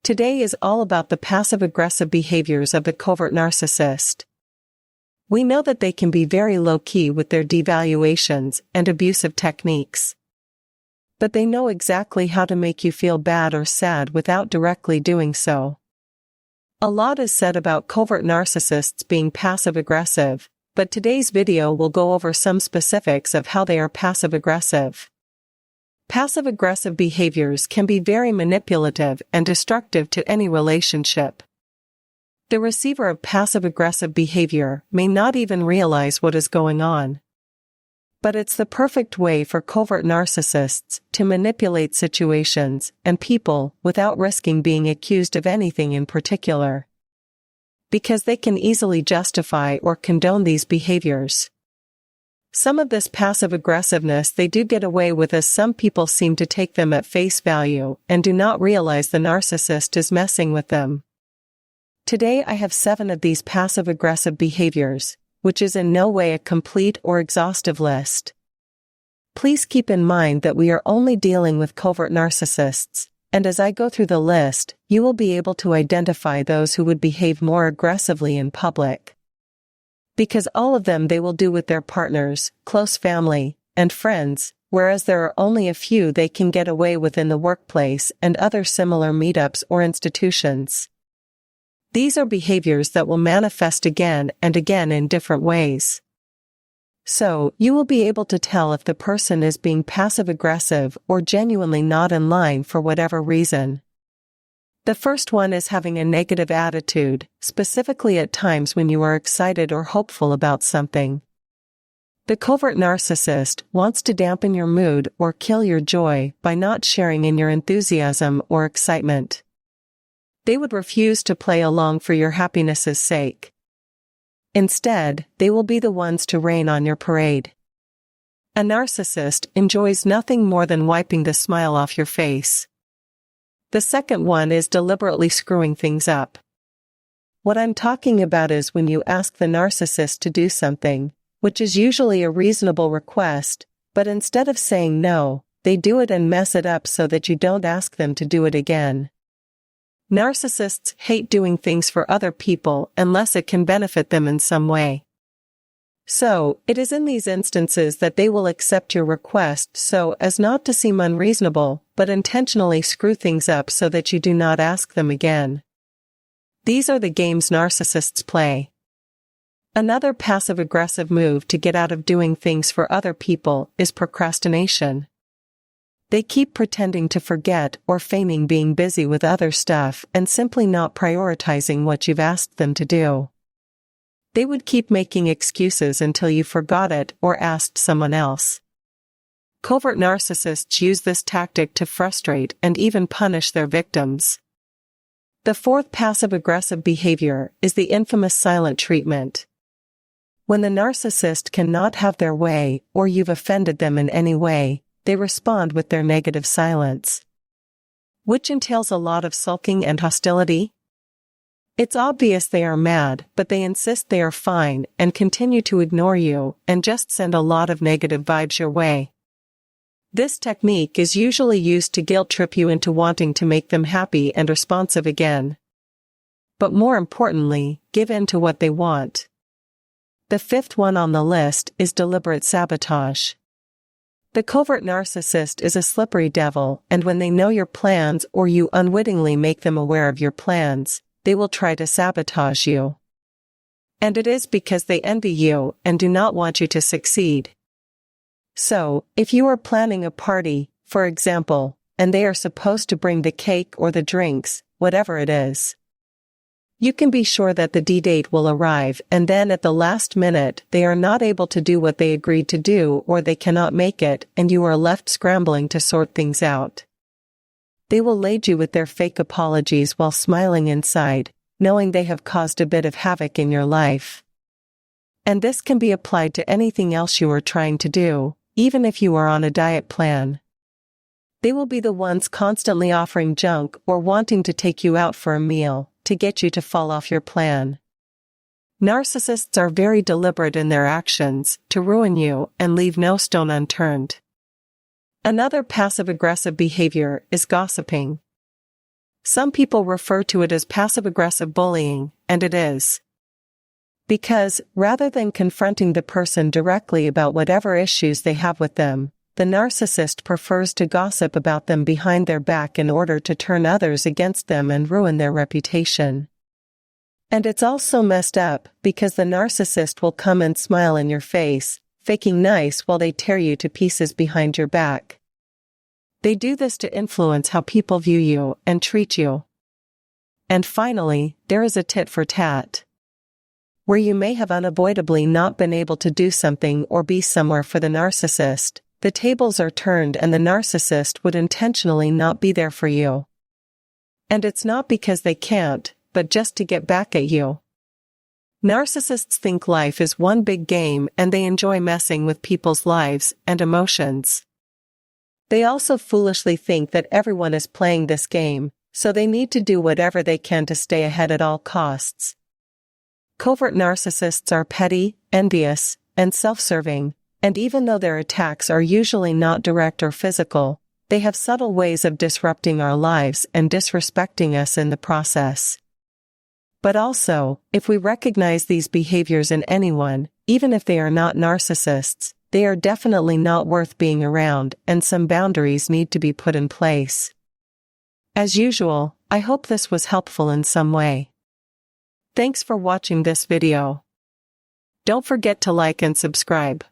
Today is all about the passive-aggressive behaviors of the covert narcissist. We know that they can be very low-key with their devaluations and abusive techniques. But they know exactly how to make you feel bad or sad without directly doing so. A lot is said about covert narcissists being passive-aggressive, but today's video will go over some specifics of how they are passive-aggressive. Passive-aggressive behaviors can be very manipulative and destructive to any relationship. The receiver of passive-aggressive behavior may not even realize what is going on. But it's the perfect way for covert narcissists to manipulate situations and people without risking being accused of anything in particular. Because they can easily justify or condone these behaviors. Some of this passive-aggressiveness they do get away with, as some people seem to take them at face value and do not realize the narcissist is messing with them. Today I have 7 of these passive-aggressive behaviors, which is in no way a complete or exhaustive list. Please keep in mind that we are only dealing with covert narcissists, and as I go through the list, you will be able to identify those who would behave more aggressively in public. Because all of them they will do with their partners, close family, and friends, whereas there are only a few they can get away with in the workplace and other similar meetups or institutions. These are behaviors that will manifest again and again in different ways. So, you will be able to tell if the person is being passive-aggressive or genuinely not in line for whatever reason. The first one is having a negative attitude, specifically at times when you are excited or hopeful about something. The covert narcissist wants to dampen your mood or kill your joy by not sharing in your enthusiasm or excitement. They would refuse to play along for your happiness's sake. Instead, they will be the ones to rain on your parade. A narcissist enjoys nothing more than wiping the smile off your face. The second one is deliberately screwing things up. What I'm talking about is when you ask the narcissist to do something, which is usually a reasonable request, but instead of saying no, they do it and mess it up so that you don't ask them to do it again. Narcissists hate doing things for other people unless it can benefit them in some way. So, it is in these instances that they will accept your request so as not to seem unreasonable, but intentionally screw things up so that you do not ask them again. These are the games narcissists play. Another passive-aggressive move to get out of doing things for other people is procrastination. They keep pretending to forget or feigning being busy with other stuff and simply not prioritizing what you've asked them to do. They would keep making excuses until you forgot it or asked someone else. Covert narcissists use this tactic to frustrate and even punish their victims. The fourth passive-aggressive behavior is the infamous silent treatment. When the narcissist cannot have their way or you've offended them in any way, they respond with their negative silence. Which entails a lot of sulking and hostility. It's obvious they are mad, but they insist they are fine and continue to ignore you and just send a lot of negative vibes your way. This technique is usually used to guilt-trip you into wanting to make them happy and responsive again. But more importantly, give in to what they want. The fifth one on the list is deliberate sabotage. The covert narcissist is a slippery devil, and when they know your plans or you unwittingly make them aware of your plans, they will try to sabotage you. And it is because they envy you and do not want you to succeed. So, if you are planning a party, for example, and they are supposed to bring the cake or the drinks, whatever it is, you can be sure that the D-date will arrive, and then at the last minute they are not able to do what they agreed to do or they cannot make it and you are left scrambling to sort things out. They will lade you with their fake apologies while smiling inside, knowing they have caused a bit of havoc in your life. And this can be applied to anything else you are trying to do, even if you are on a diet plan. They will be the ones constantly offering junk or wanting to take you out for a meal, to get you to fall off your plan. Narcissists are very deliberate in their actions, to ruin you and leave no stone unturned. Another passive-aggressive behavior is gossiping. Some people refer to it as passive-aggressive bullying, and it is. Because, rather than confronting the person directly about whatever issues they have with them, the narcissist prefers to gossip about them behind their back in order to turn others against them and ruin their reputation. And it's also messed up, because the narcissist will come and smile in your face, faking nice while they tear you to pieces behind your back. They do this to influence how people view you and treat you. And finally, there is a tit for tat. Where you may have unavoidably not been able to do something or be somewhere for the narcissist, the tables are turned and the narcissist would intentionally not be there for you. And it's not because they can't, but just to get back at you. Narcissists think life is one big game and they enjoy messing with people's lives and emotions. They also foolishly think that everyone is playing this game, so they need to do whatever they can to stay ahead at all costs. Covert narcissists are petty, envious, and self-serving, and even though their attacks are usually not direct or physical, they have subtle ways of disrupting our lives and disrespecting us in the process. But also, if we recognize these behaviors in anyone, even if they are not narcissists, they are definitely not worth being around, and some boundaries need to be put in place. As usual, I hope this was helpful in some way. Thanks for watching this video. Don't forget to like and subscribe.